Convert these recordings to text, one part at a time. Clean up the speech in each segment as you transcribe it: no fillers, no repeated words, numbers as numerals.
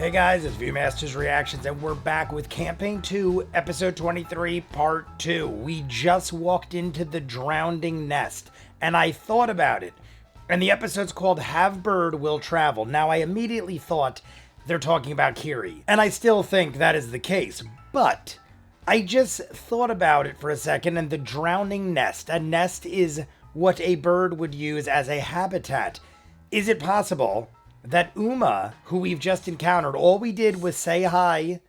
Hey guys, it's Viewmasters Reactions, and we're back with Campaign 2, Episode 23, Part 2. We just walked into the drowning nest, and I thought about it. And the episode's called Have Bird Will Travel. Now, I immediately thought they're talking about Kiri, and I still think that is the case, but I just thought about it for a second, and the drowning nest. A nest is what a bird would use as a habitat. Is it possible that Uma, who we've just encountered, all we did was say hi,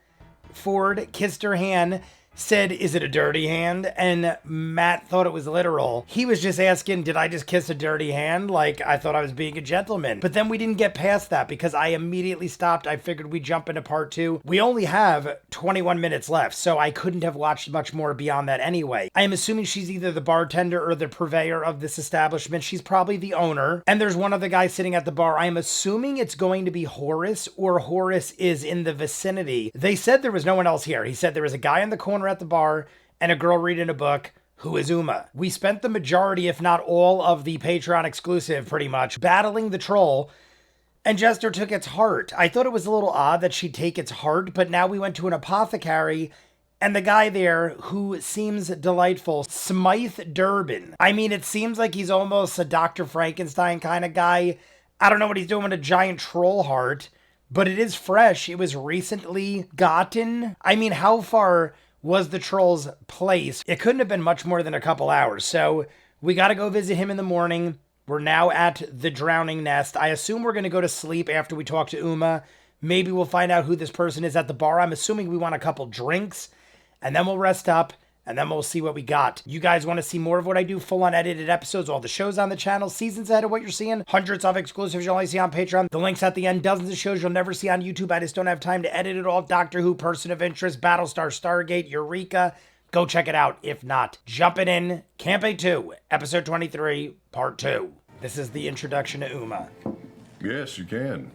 Ford kissed her hand, said, "Is it a dirty hand?" And Matt thought it was literal. He was just asking, did I just kiss a dirty hand? Like, I thought I was being a gentleman. But then we didn't get past that because I immediately stopped. I figured we'd jump into part 2. We only have 21 minutes left, so I couldn't have watched much more beyond that anyway. I am assuming she's either the bartender or the purveyor of this establishment. She's probably the owner. And there's one other guy sitting at the bar. I am assuming it's going to be Horace, or Horace is in the vicinity. They said there was no one else here. He said there was a guy in the corner at the bar and a girl reading a book who is Uma. We spent the majority, if not all, of the Patreon exclusive pretty much battling the troll, and Jester took its heart. I thought it was a little odd that she'd take its heart, but now we went to an apothecary and the guy there who seems delightful, Smithe Durban. I mean, it seems like he's almost a Dr. Frankenstein kind of guy. I don't know what he's doing with a giant troll heart, but it is fresh. It was recently gotten. I mean, how far was the troll's place? It couldn't have been much more than a couple hours. So we got to go visit him in the morning. We're now at the drowning nest. I assume we're going to go to sleep after we talk to Uma. Maybe we'll find out who this person is at the bar. I'm assuming we want a couple drinks, and then we'll rest up, and then we'll see what we got. You guys want to see more of what I do? Full unedited episodes, all the shows on the channel, seasons ahead of what you're seeing, hundreds of exclusives you'll only see on Patreon, the links at the end, dozens of shows you'll never see on YouTube. I just don't have time to edit it all. Doctor Who, Person of Interest, Battlestar, Stargate, Eureka. Go check it out. If not, jumping in. Campaign 2, Episode 23, Part 2. This is the introduction to Uma. Yes, you can.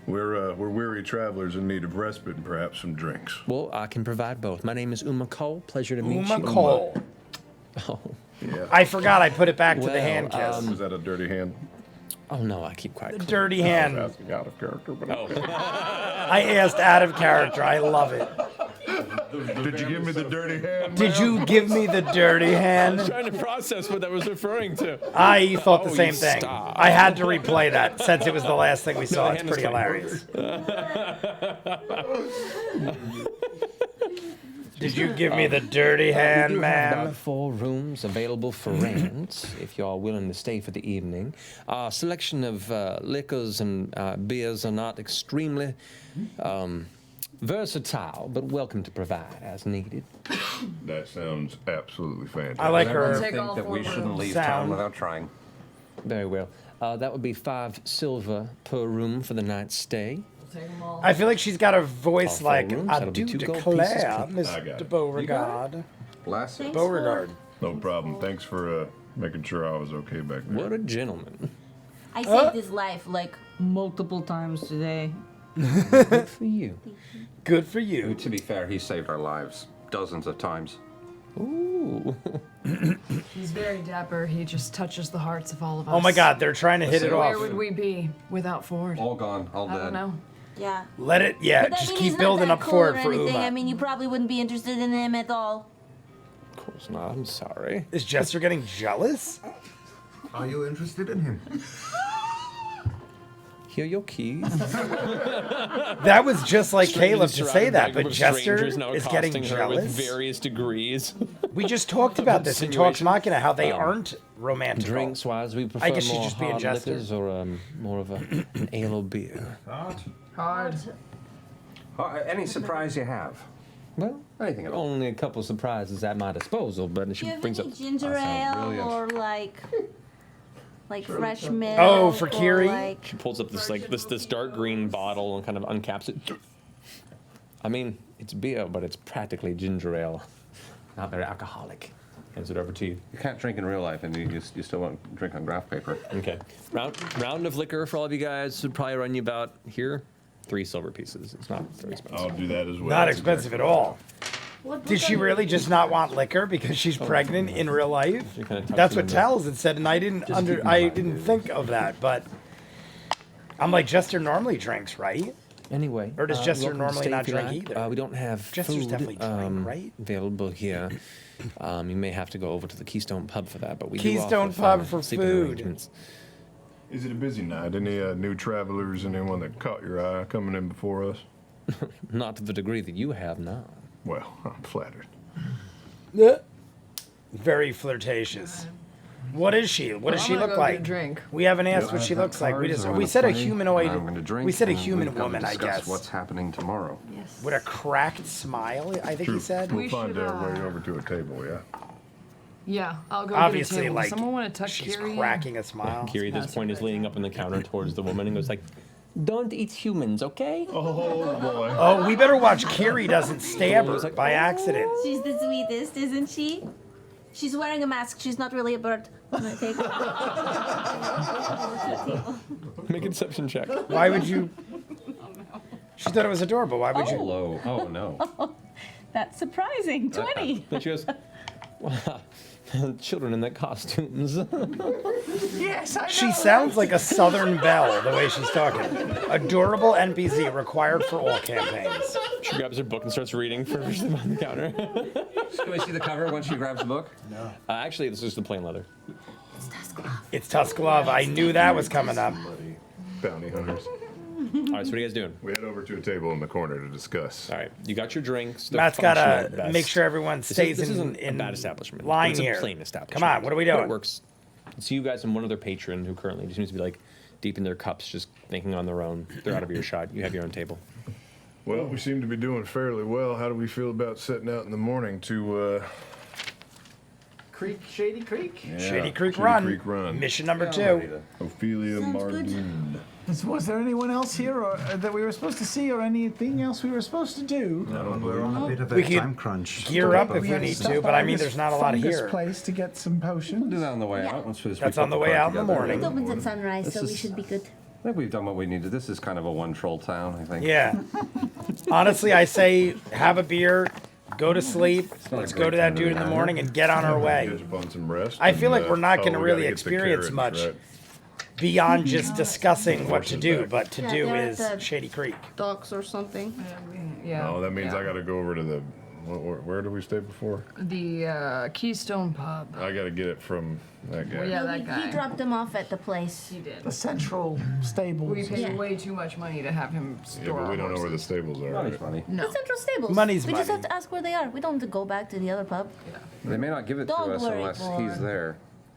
We're weary travelers in need of respite and perhaps some drinks. Well, I can provide both. My name is Uma Cole. Pleasure to meet Uma you. Cole. Oh. Yeah. I forgot I put it back to the hand kiss. Was that a dirty hand? Oh, no, I keep quiet. The dirty hand. I was asking out of character, but I asked out of character. I love it. Did you give me the dirty hand? Did you give me the dirty hand? Trying to process what that was referring to. I thought the Oh, same you thing. stop. I had to replay that since it was the last thing we saw. the It's hand is pretty coming. hilarious. Did you give me the dirty hand, We do have ma'am? about 4 rooms available for rent, if you are willing to stay for the evening. Our selection of liquors and beers are not extremely versatile, but welcome to provide as needed. That sounds absolutely fantastic. I like Everyone her think that we shouldn't leave sound. town without trying. Very well. That would be 5 silver per room for the night's stay. I feel like she's got a voice All 4 like, rooms, I that'll do be 2 gold declare, pieces per- I got Mr. it. Beauregard. Bless it. Beauregard. No problem. Thanks for making sure I was okay back there. What a gentleman. I saved his life like multiple times today. Good for you. Good for you. To be fair, he saved our lives dozens of times. Ooh. He's very dapper. He just touches the hearts of all of us. Oh my god, they're trying to hit it Where off. would we be without Ford? All gone, all I dead. don't know. Yeah. Let it, yeah, But I just mean, keep he's not building that up cool for or it for anything. Uma. I mean, you probably wouldn't be interested in him at all. Of course not. I'm sorry. Is Jester getting jealous? Are you interested in him? Here are your keys. That was just like Caleb to say Surrounded by a that, group but of Jester strangers now is getting accosting her with jealous. various degrees. We just talked about this in Talks Insinuation. Machina, how they aren't romantic. Drinks wise, we prefer I guess she's more just being hard Jester. liquors or more of an ale or beer. Hard. Any surprise you have? Well, Anything at all? only a couple surprises at my disposal, but Do she you have brings any up. ginger That sounds ale brilliant. or like fresh milk? Oh, for or, Kiri? like- She pulls up this dark green bottle and kind of uncaps it. I mean, it's beer, but it's practically ginger ale. Not very alcoholic. Hands it over to you. You can't drink in real life, and you still want to drink on graph paper. Okay. Round of liquor for all of you guys would probably run you about here 3 silver pieces. It's not very expensive. I'll do that as well. Not expensive at all. Did she really just not want liquor because she's pregnant in real life? She kinda tucks That's it what in Tal's had said, and I didn't think of that, but I'm like, Jester normally drinks, right? Anyway, Or does you're Jester welcome to normally stay not if you drink like. either? We don't have Jester's food definitely drink, right? available here. You may have to go over to the Keystone Pub for that, but we Keystone do offer Pub fine for sleeping food. arrangements. Is it a busy night? Any new travelers? Anyone that caught your eye coming in before us? Not to the degree that you have now. Well, I'm flattered. Very flirtatious. What is she? What does I'm she gonna look go like? get a drink. We haven't asked Yeah, what she the looks like. We cards just are on we the said a plate, humanoid. I'm gonna drink, We said a and human we've got to woman, I discuss guess. what's happening tomorrow. Yes. With a cracked smile, I think he True. said. We'll We find should, our way over to a table, yeah? Yeah, I'll go Obviously, get a table. like Does someone want to tuck she's Kiri in? cracking a smile. Kiri at this That's point is good. leaning up on the counter towards the woman and goes like, "Don't eat humans, okay?" Oh, boy. Oh, we better watch Kiri doesn't stab her by accident. She's the sweetest, isn't she? She's wearing a mask. She's not really a bird. I'm gonna take her. Make a deception check. Why would you? She thought it was adorable. Why would you? Hello. Oh, no. That's surprising. 20. Then she goes, "Wow, children in their costumes." Yes, I She sounds like a Southern belle the way she's talking. Adorable NPC required for all campaigns. She grabs her book and starts reading for them on the counter. Can we see the cover once she grabs the book? Actually, this is the plain leather. It's Tusk Love. I knew that was coming up. Bloody bounty hunters. All right, so what are you guys doing? We head over to a table in the corner to discuss. All right, you got your drinks. They're Matt's functional got at to best. make sure everyone stays this in, isn't in a bad establishment. line it's here. a plain establishment. Come on, what are we But doing? It works. It's you guys and one other patron who currently just seems to be like deep in their cups, just thinking on their own. They're out of earshot. You have your own table. Well, we seem to be doing fairly well. How do we feel about setting out in the morning to, Shady Creek. Shady Creek Run. Creek Run. Mission number Yeah, I'm ready 2. to- Ophelia Sounds good. Mardine. Was there anyone else here or, that we were supposed to see or anything else we were supposed to do? We're on a bit of a We could time crunch. Gear up if We we had need stuff to, but out I of mean, this there's not a lot fungus here. place to get some potions. We'll do that on the way Yeah. out. Once we That's put on the way cart out in the together. morning. It opens at sunrise, This so we is- should be good. I think we've done what we needed. This is kind of a one-troll town, I think. Yeah. Honestly, I say have a beer, go to sleep. not Let's a go great to that time to dude be in the out. morning and get on our way. Catch up on some rest. I feel and, like we're not gonna we really gotta get the experience carriage, much. right? Beyond just discussing what to do, back. but to Yeah, do they're at is the- Shady Creek. Docks or something. Yeah. Oh, that means yeah. I gotta go over to the. Where do we stay before? The Keystone Pub. I gotta get it from that guy. Well, yeah, that He guy. dropped them off at the place. He did. The central stables. We paid Yeah. way too much money to have him Yeah, store but we our don't know where the horses. stables are. Money's right? money. No. The Central Stables. Money's we just money. have to ask where they are. We don't have to go back to the other pub. They may not give it to Don't us worry, unless boy. he's there.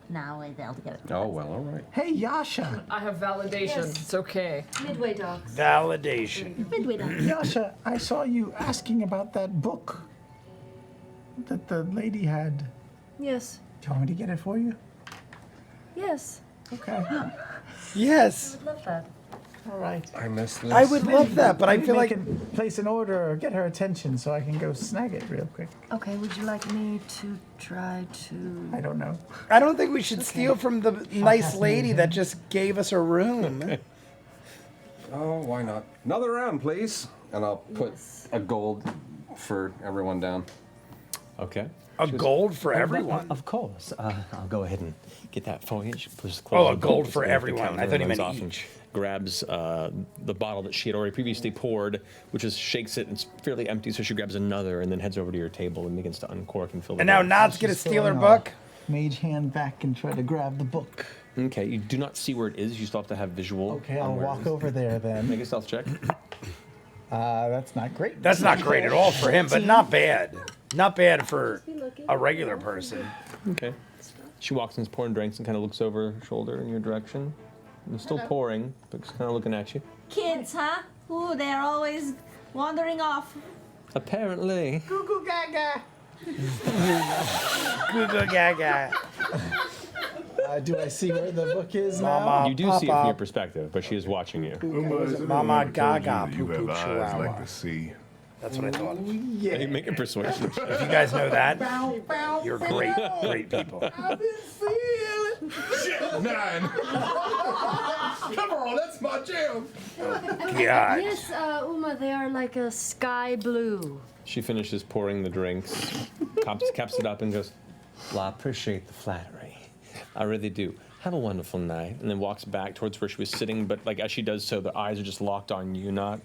Now they'll get it. Oh, well, all right. Hey, Yasha. I have validation. Yes. It's okay. Midway Docks. Validation. Midway Docks. Yasha, I saw you asking about that book that the lady had. Yes. Do you want me to get it for you? Yes. Okay. Yes, Love that. All right. I missed this. I would love that, but I feel like Place an order or get her attention so I can go snag it real quick. Okay, would you like me to try to... I don't know. I don't think we should steal from the nice lady that just gave us a room. Oh, why not? Another round, please. And I'll put a gold for everyone down. Okay. A gold for everyone. Of course. I'll go ahead and get that for you. She pushes Oh, a the gold gold for off the everyone. counter I thought he and runs meant off and each. grabs the bottle that she had already previously poured, which is shakes it and it's fairly empty. So she grabs another and then heads over to your table and begins to uncork and fill the And now glass. Not's gonna Just steal her throwing book. a Mage hand back and try to grab the book. Okay, you do not see where it is. You still have to have visual. Okay, on I'll where it walk is. over there then. Make a stealth check. That's not great. That's not great at all for him, but not bad. Not bad for a regular person. Okay. She walks and is pouring drinks and kind of looks over her shoulder in your direction. And still pouring, but she's kind of looking at you. Kids, huh? Ooh, they're always wandering off. Apparently. Goo gaga. Google Gaga. Do I see where the book is now? Mama, You do see it from your Papa. perspective, but she is watching you. Uma, has anyone Mama ever told Gaga, you that you poo-poo have eyes chihuahua. like the sea. That's what I thought. Hey, make a persuasion check. If you guys know that, you're great, great people. Nine. Come on, that's my jam. God. Yes, Uma, they are like a sky blue. She finishes pouring the drinks, caps it up, and goes, "Well, I appreciate the flattery. I really do. Have a wonderful night." And then walks back towards where she was sitting, but like as she does so, the eyes are just locked on you, not.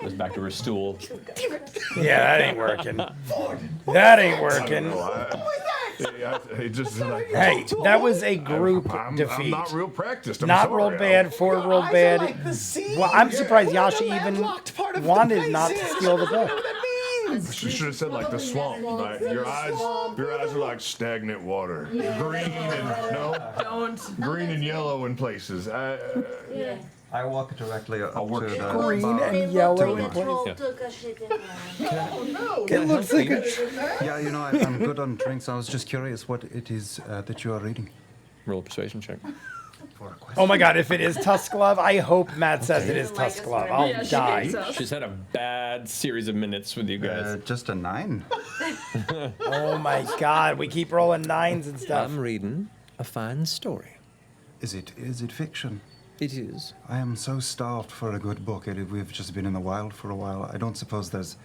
Goes back to her stool. Yeah, that ain't working. That ain't working. He just like, Hey, that was a group I'm defeat. not real practiced. I'm Not sorry. rolled bad, forward rolled bad. Well, I'm surprised Yasha even wanted not to steal the book. She should have said like the swamp. Like your eyes are like stagnant water. Green and green and yellow in places. I walk directly up to the Green bar. and yellow in The troll place. took a shit in there. It looks like a. Yeah, you know, I'm good on drinks. I was just curious what it is that you are reading. Roll a persuasion check. For a question. Oh my god, if it is Tusk Glove, I hope Matt says it is Tusk Glove. I'll Yeah, she die. thinks so. She's had a bad series of minutes with you guys. Just a 9. Oh my god, we keep rolling 9s and stuff. I'm reading a fine story. Is it fiction? It is. I am so starved for a good book. We've just been in the wild for a while. I don't suppose there's...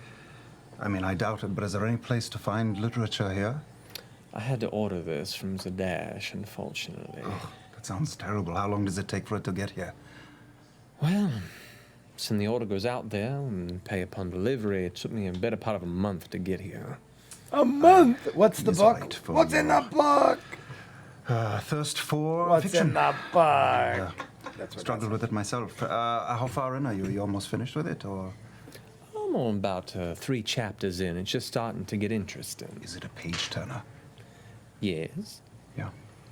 I mean, I doubt it, but is there any place to find literature here? I had to order this from Zadash, unfortunately. That sounds terrible. How long does it take for it to get here? Well, since the order goes out there and pay upon delivery, it took me a better part of a month to get here. A month? What's the It's book? right for What's in the book? Thirst for What's fiction. in the book? That's what Struggled with it myself. How far in are you? Are you almost finished with it, or I'm on about 3 chapters in. It's just starting to get interesting. is it a page turner? Yes. Yeah.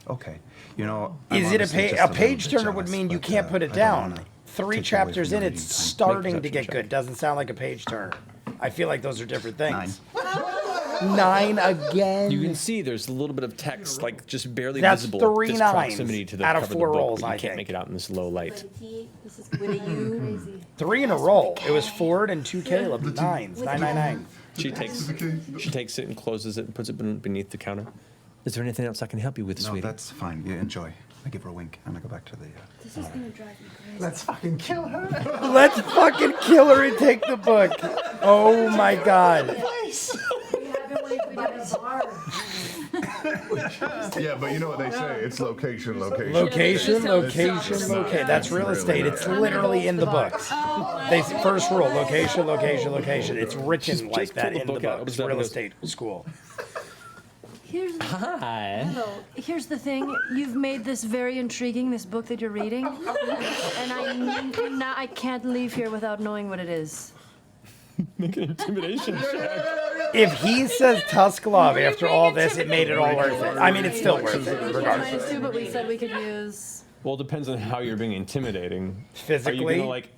Okay. You know, I'm Is it honestly just a little page bit turner would jealous, mean you but, can't put I it don't down. wanna 3 take you away chapters from in, your it's reading time. starting to perception get check. good. Doesn't sound like a page turner. I feel like those are different things. 9. 9 again. You can see there's a little bit of text, like just barely That's visible. 3 this nines proximity to the out of cover of 4 the book, rolls, but you I can't think. make it out in this low light. This is with a U. 3 in a roll. It was Ford and 2 Caleb. 9s. 999. She takes it and closes it and puts it beneath the counter. Is there anything else I can help you with, No, sweetie? that's fine. You enjoy. I give her a wink, and I go back to the. This is gonna drive you crazy. Let's fucking kill her. Let's fucking kill her and take the book. Oh my god. Yeah, but you know what they say? It's location. Location. That's real estate. It's literally in the books. First rule, location. It's written like that in the book out. books. Real estate school. Hi. Here's the thing. You've made this very intriguing, this book that you're reading. And I can't leave here without knowing what it is. Make an intimidation check. If he says Tusk Glove after all this, it made it all worth it. I mean, it's still worth it, regardless. -2, but we said we could use... Well, it depends on how you're being intimidating. Physically? Are you gonna like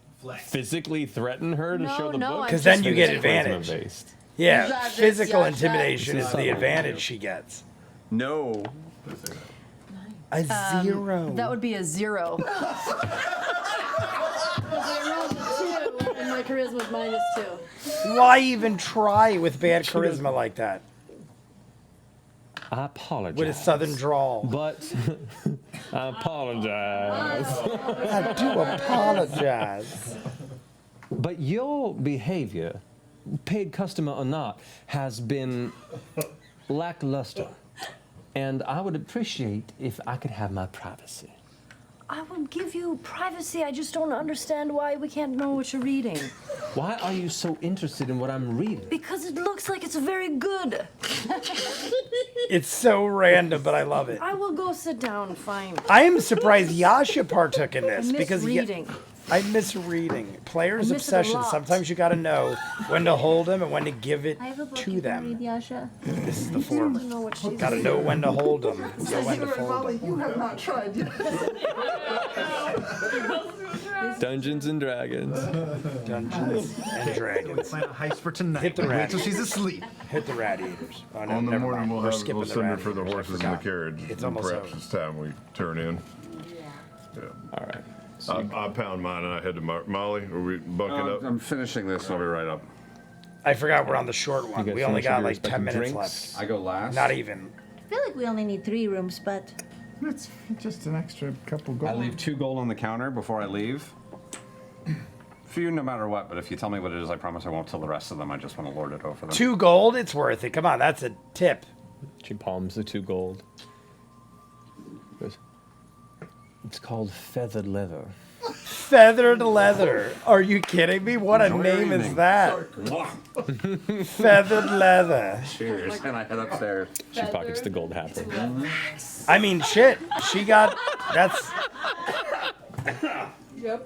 physically threaten her to No, show the no, book? I Because then just- you get Charisma advantage. based. Yeah, physical intimidation is the advantage she gets. No. A 0. That would be a 0. I rolled a 2, and my charisma's -2. Why even try with bad charisma like that? I apologize. With a southern drawl. But I apologize. I do apologize. But your behavior, paid customer or not, has been lackluster. And I would appreciate if I could have my privacy. I will give you privacy. I just don't understand why we can't know what you're reading. Why are you so interested in what I'm reading? Because it looks like it's very good. It's so random, but I love it. I will go sit down, fine. I am surprised Yasha partook in this I miss because reading. I miss reading. Players' I miss it a obsession. lot. Sometimes you got to know when to hold them and when to give it I have a book to you can them. read, Yasha. This is the form. I know what she's Got to know when to hold them, know when to fold Molly, them. you have not tried yet. Dungeons and Dragons. Dungeons and Dragons. Plan a heist for tonight. Hit the Wait till radiators. she's asleep. Hit the radiators. Oh, no, On the never morning mind. We're skipping we'll the send her for the radiators. I horses and the forgot. carriage. It's and almost perhaps over. it's time we turn in. All right. I pound mine and I head to Molly. Are we bunking up? I'm finishing this and I'll be right up. I forgot we're on the short one. guys We only finish got your like 10 respective minutes drinks? left. I go last. Not even. I feel like we only need 3 rooms, but It's just an extra couple gold. I leave 2 gold on the counter before I leave. For you, no matter what, but if you tell me what it is, I promise I won't tell the rest of them. I just want to lord it over them. 2 gold, it's worth it. Come on, that's a tip. She palms the 2 gold. Goes, it's called feathered leather. Feathered leather. Are you kidding me? What a Enjoy your name is evening. that? Feathered leather. Cheers. And I head upstairs. She pockets the gold half. I mean, shit. She got. That's Yeah.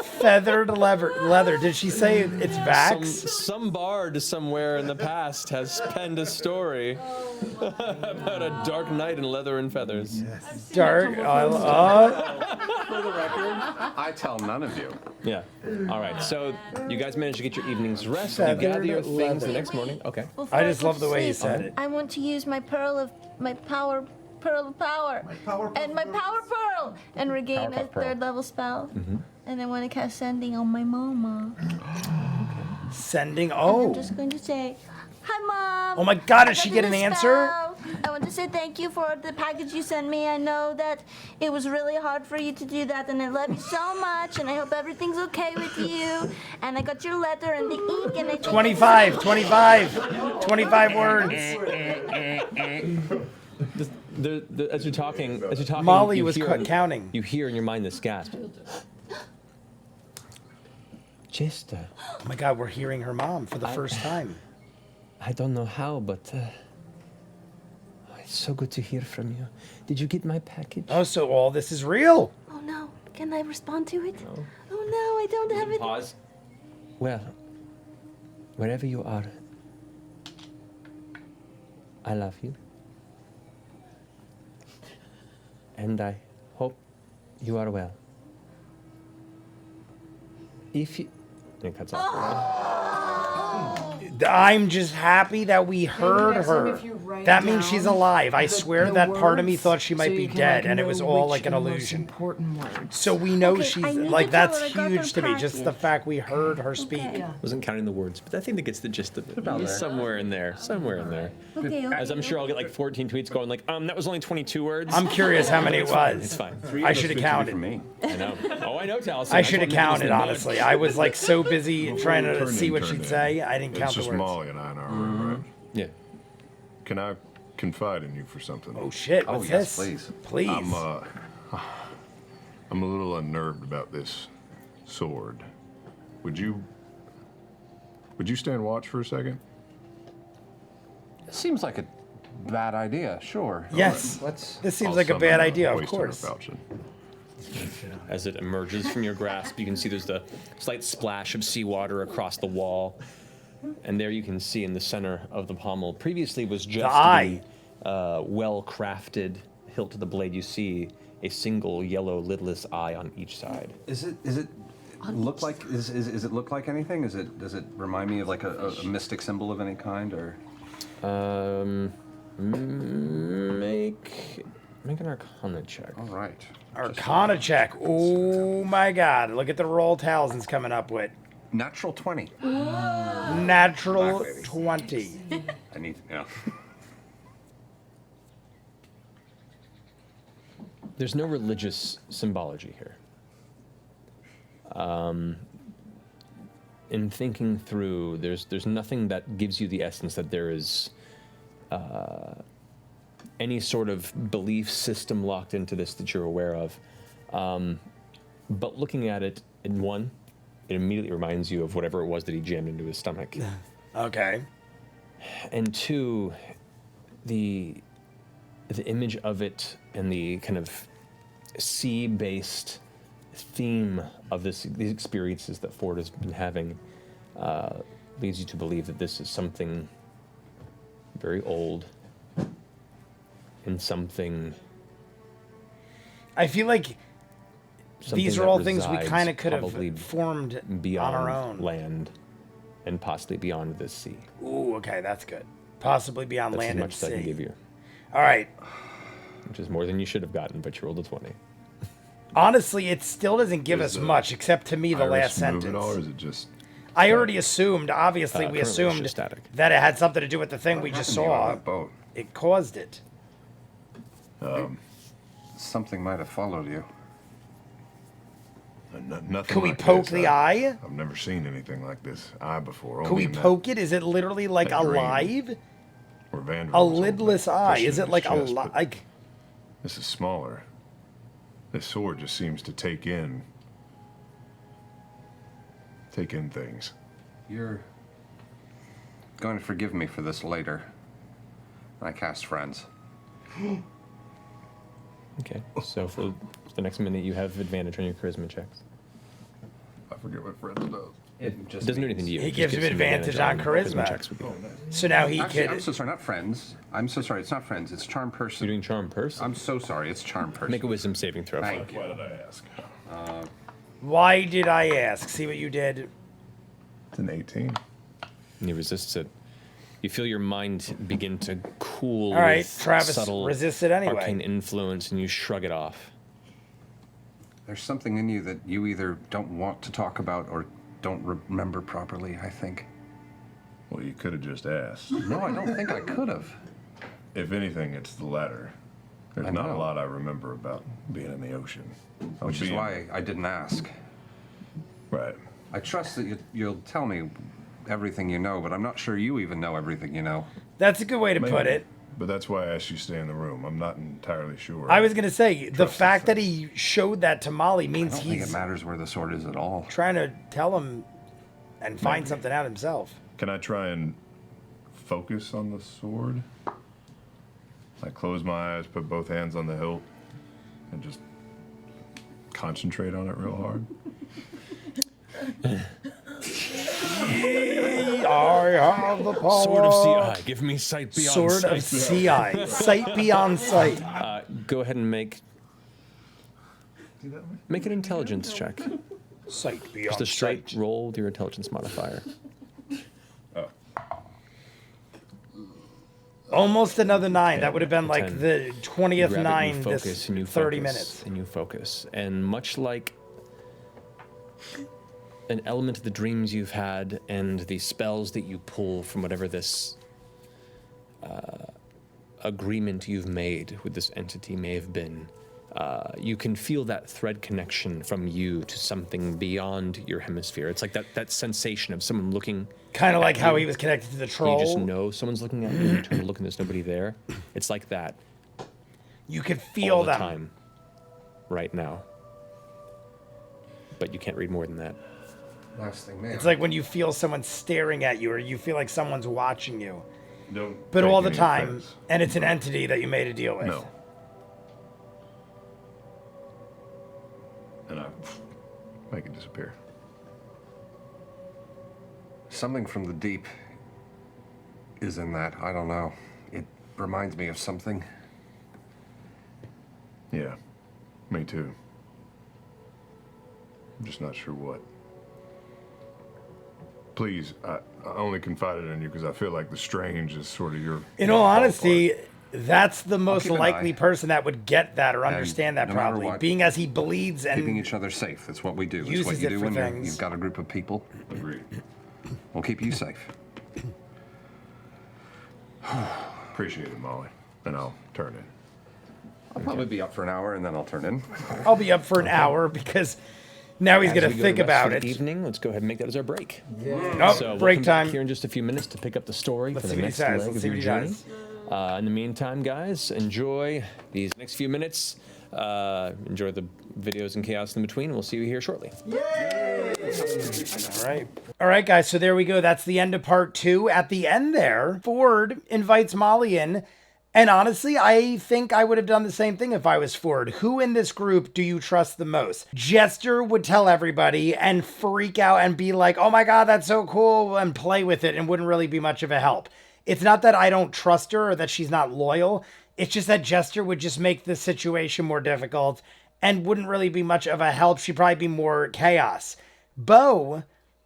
feathered leather. Did she say it's Vax? Some bard somewhere in the past has penned a story about a dark knight in leather and feathers. Dark. For the record, I tell none of you. Yeah. All right. So you guys managed to get your evening's rest. You Feathered gather your things leather. the next morning. Okay. I just love the way he said it. I want to use my pearl of power. And my power pearl. And regain a Powerpuff Pearl. 3rd level spell. And I want to cast sending on my mama. Sending. I'm Oh. just going to say, hi, Mom. Oh my God, I did she got get the an new answer? spell. I want to say thank you for the package you sent me. I know that it was really hard for you to do that, and I love you so much, and I hope everything's okay with you. And I got your letter and the ink, and I think 25 words. As you're talking, Molly you was hear counting. You hear in your mind this gasp. Chester, Oh my God, we're hearing her mom for the first time. I don't know how, but it's so good to hear from you. Did you get my package? Oh, so all this is real. Oh no, can I respond to it? No. Oh no, I don't have it. Pause. Well, wherever you are, I love you. And I hope you are well. If you... It cuts off. I'm just happy that we heard next time her. if you write That means she's down alive. I the- swear the that part of me words thought she might so be you can, dead, like, and it know was all which like an are the most illusion. important words. So we know Okay, she's I need like to tell that's her I got huge her to me. Just the package. fact we heard her speak. Okay. Wasn't counting the words, but I think that gets the gist of it. It's somewhere in there. Somewhere in there. Okay, As I'm sure I'll get like 14 tweets going like, that was only 22 words. I'm curious how many it It's was. fine. I should have counted. For me. I know. Oh, I know, Taliesin. I should have counted, honestly. I was like so busy trying to Turn see in, what turn she'd in. say, I didn't It's count the just words. Molly and I in our room, right? Yeah. Can I confide in you for something? Oh shit, Oh, what's yes, this? please. Please. I'm a little unnerved about this sword. Would you stand watch for a second? It seems like a bad idea, sure. Yes. Let's. This seems I'll like a summon bad idea, of oyster course. Falchion. As it emerges from your grasp, you can see there's the slight splash of seawater across the wall. And there you can see in the center of the pommel, previously was just eye. the well-crafted hilt of the blade. You see a single yellow lidless eye on each side. Is it look like is it look like anything? Does it remind me of like a mystic symbol of any kind or? Make an Arcana check. All right. Arcana check. Oh my God. Look at the roll Talzin's coming up with. Natural 20. Natural 20. I need yeah. There's no religious symbology here. In thinking through, there's nothing that gives you the essence that there is any sort of belief system locked into this that you're aware of. But looking at it, in one, it immediately reminds you of whatever it was that he jammed into his stomach. Okay. And two, the image of it and the kind of sea-based theme of these experiences that Ford has been having leads you to believe that this is something very old and something I feel like these are that all things we resides kind of could probably have formed beyond on our own. land and possibly beyond this sea. Ooh, okay, that's good. Possibly beyond That's as land and much as I can sea. give you, All right. which is more than you should have gotten, but you rolled a 20. Honestly, it still doesn't give Is us the much, except to me the Iris last move at all, or sentence. is it just I already assumed, obviously, we Currently it's assumed just static. that it had something to do with the thing we just happened to you on saw. that boat? It caused it. Something might have followed you. nothing? Could we like poke this. the eye? I've never seen anything like this eye before. Could only we in poke it? Is it literally like that dream. alive? Or Vander A was holding lidless it, eye. pushing Is in it his like chest, but like? This is smaller. This sword just seems to take in things. You're going to forgive me for this later. I cast friends. Okay, so for the next minute, you have advantage on your charisma checks. I forget what friends does. It just Doesn't do anything to you. He It just gives him advantage on charisma. checks with you. So now he Actually, could. I'm so sorry, not friends. I'm so sorry, it's not friends, it's charm person. You're doing charm person? I'm so sorry, it's charm person. Make a wisdom saving throw. Thank you. Why did I ask? Why did I ask? See what you did? It's an 18. And he resists it. You feel your mind begin to cool All right, with Travis subtle resists it anyway. arcane influence, and you shrug it off. There's something in you that you either don't want to talk about or don't remember properly, I think. Well, you could have just asked. No, I don't think I could have. If anything, it's the latter. There's I not a know. lot I remember about being in the ocean. Which is why I didn't ask. Right. I trust that you'll tell me everything you know, but I'm not sure you even know everything you know. That's a good way to put Maybe. it. But that's why I asked you to stay in the room. I'm not entirely sure. I was gonna say the Trust fact the that he showed that to Molly I means don't think it he's matters where the sword is at all. trying to tell him and find Maybe. something out himself. Can I try and focus on the sword? I close my eyes, put both hands on the hilt, and just concentrate on it real hard. I have the power. Sword of Sea Eye. Give me sight beyond Sword sight. of Sea Eye. Sight beyond sight. Go ahead and make an intelligence check. Sight beyond Just a straight sight. roll with your intelligence modifier. Oh. Almost another 9. That would have been a like 10. the 20th Grab it, 9 you focus, this and you 30 focus, minutes. And you focus. And much like an element of the dreams you've had and the spells that you pull from whatever this agreement you've made with this entity may have been, you can feel that thread connection from you to something beyond your hemisphere. It's like that sensation of someone looking. Kind of like at how you. he was connected to the You troll. just know someone's looking at you, and you turn to look and there's nobody there. It's like that You could feel all the them. time, right now. But you can't read more than that. Last thing, man. It's like when you feel someone staring at you or you feel like someone's watching you. Don't But take all the any time, offense. and it's an entity that you made a deal with. No. And I make it disappear. Something from the deep is in that. I don't know. It reminds me of something. Yeah, me too. I'm just not sure what. Please, I only confided in you because I feel like the strange is sort of your. In all honesty, that's the most keep an likely eye. person that would get that or understand that no matter probably. what, being as he bleeds Keeping and each other safe. That's what we do. It's uses what you it do for when things. you've got a group of people. Agreed. We'll keep you safe. Appreciate it, Molly. And I'll turn in. I'll probably be up for an hour and then I'll turn in. I'll be up for an hour because now he's As going we to go think rest about for it. the evening, let's go ahead and make that as our break. Oh, So we'll break come back time. here in just a few minutes to pick up the story Let's for see the what he next says. leg Let's of see your what he journey. does. In the meantime, guys, enjoy these next few minutes. Enjoy the videos and chaos in between. We'll see you here shortly. All right, guys. So there we go. That's the end of part 2. At the end there, Ford invites Molly in. And honestly, I think I would have done the same thing if I was Ford. Who in this group do you trust the most? Jester would tell everybody and freak out and be like, oh my God, that's so cool, and play with it and wouldn't really be much of a help. It's not that I don't trust her or that she's not loyal. It's just that Jester would just make the situation more difficult and wouldn't really be much of a help. She'd probably be more chaos. Bo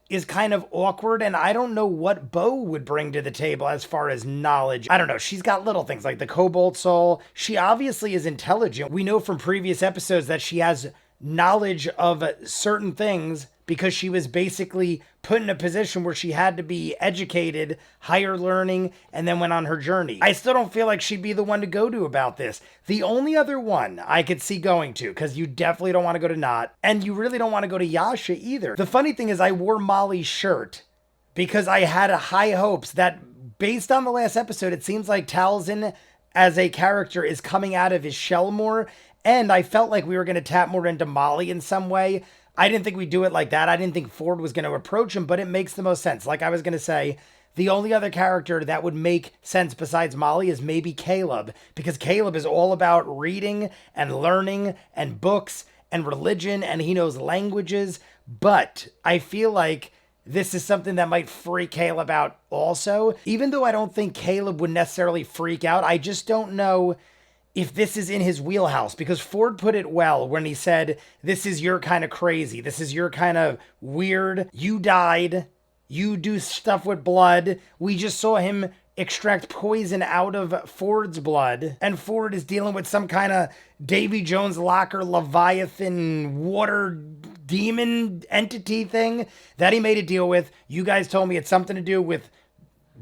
is kind of awkward, and I don't know what Bo would bring to the table as far as knowledge. I don't know. She's got little things like the Cobalt Soul. She obviously is intelligent. We know from previous episodes that she has knowledge of certain things because she was basically put in a position where she had to be educated, higher learning, and then went on her journey. I still don't feel like she'd be the one to go to about this. The only other one I could see going to, because you definitely don't want to go to Not, and you really don't want to go to Yasha either. The funny thing is I wore Molly's shirt because I had high hopes that based on the last episode, it seems like Talzin as a character is coming out of his shell more, And I felt like we were going to tap more into Molly in some way. I didn't think we'd do it like that. I didn't think Ford was going to approach him, but it makes the most sense. Like I was going to say, the only other character that would make sense besides Molly is maybe Caleb, because Caleb is all about reading and learning and books and religion, and he knows languages. But I feel like this is something that might freak Caleb out also. Even though I don't think Caleb would necessarily freak out, I just don't know if this is in his wheelhouse, because Ford put it well when he said, this is your kind of crazy. This is your kind of weird. You died. You do stuff with blood. We just saw him extract poison out of Ford's blood. And Ford is dealing with some kind of Davy Jones locker, Leviathan, water demon entity thing that he made a deal with. You guys told me it's something to do with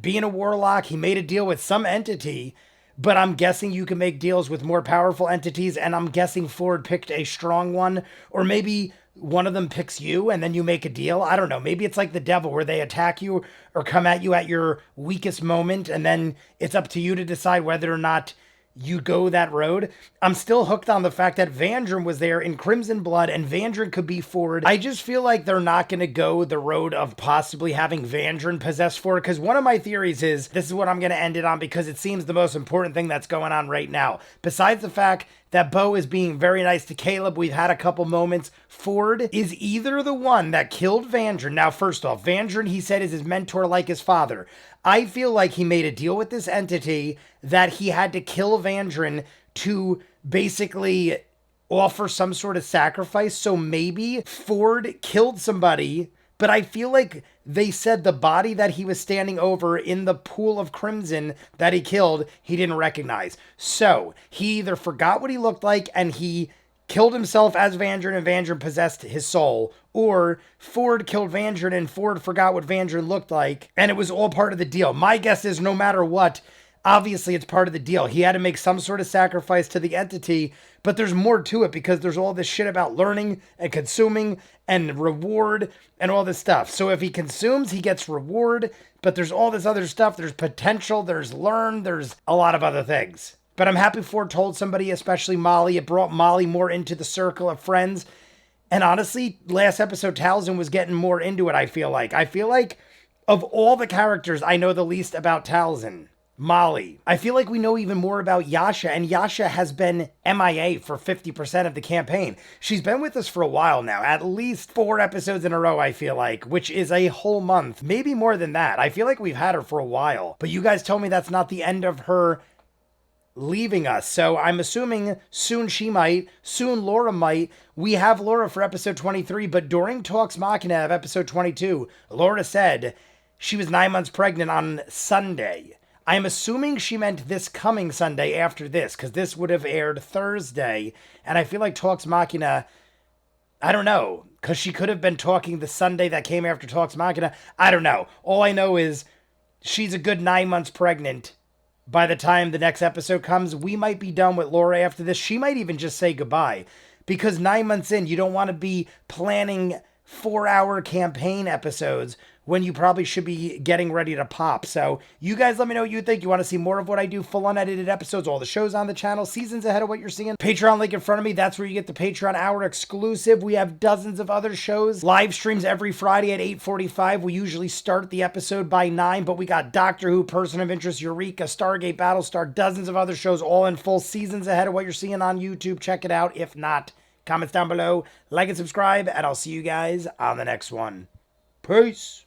being a warlock. He made a deal with some entity. But I'm guessing you can make deals with more powerful entities, and I'm guessing Ford picked a strong one, or maybe one of them picks you and then you make a deal. I don't know. Maybe it's like the devil where they attack you or come at you at your weakest moment, and then it's up to you to decide whether or not you go that road. I'm still hooked on the fact that Vandrin was there in Crimson Blood, and Vandrin could be Ford. I just feel like they're not going to go the road of possibly having Vandrin possess Ford, because one of my theories is, this is what I'm going to end it on, because it seems the most important thing that's going on right now. Besides the fact that Bo is being very nice to Caleb, we've had a couple moments. Ford is either the one that killed Vandrin. Now, first off, Vandrin, he said, is his mentor like his father. I feel like he made a deal with this entity that he had to kill Vandrin to basically offer some sort of sacrifice. So maybe Ford killed somebody, but I feel like they said the body that he was standing over in the pool of crimson that he killed, he didn't recognize. So he either forgot what he looked like and he killed himself as Vandrin and Vandrin possessed his soul, or Ford killed Vandrin and Ford forgot what Vandrin looked like, and it was all part of the deal. My guess is no matter what, obviously it's part of the deal. He had to make some sort of sacrifice to the entity, but there's more to it because there's all this shit about learning and consuming and reward and all this stuff. So if he consumes, he gets reward, but there's all this other stuff. There's potential, there's learn, there's a lot of other things. But I'm happy Ford told somebody, especially Molly. It brought Molly more into the circle of friends. And honestly, last episode, Tal'dorei was getting more into it, I feel like. I feel like of all the characters, I know the least about Tal'dorei. Molly. I feel like we know even more about Yasha, and Yasha has been MIA for 50% of the campaign. She's been with us for a while now, at least 4 episodes in a row, I feel like, which is a whole month, maybe more than that. I feel like we've had her for a while, but you guys told me that's not the end of her leaving us. So I'm assuming soon she might, soon Laura might. We have Laura for episode 23, but during Talks Machina of episode 22, Laura said she was 9 months pregnant on Sunday. I'm assuming she meant this coming Sunday after this, because this would have aired Thursday, and I feel like Talks Machina, I don't know, because she could have been talking the Sunday that came after Talks Machina. I don't know. All I know is she's a good 9 months pregnant. By the time the next episode comes, we might be done with Laura after this. She might even just say goodbye, because 9 months in, you don't want to be planning 4-hour campaign episodes when you probably should be getting ready to pop. So you guys let me know what you think. You want to see more of what I do, full unedited episodes, all the shows on the channel, seasons ahead of what you're seeing. Patreon link in front of me. That's where you get the Patreon Hour exclusive. We have dozens of other shows. Live streams every Friday at 8:45. We usually start the episode by 9, but we got Doctor Who, Person of Interest, Eureka, Stargate, Battlestar, dozens of other shows, all in full seasons ahead of what you're seeing on YouTube. Check it out. If not, comments down below, like and subscribe, and I'll see you guys on the next one. Peace.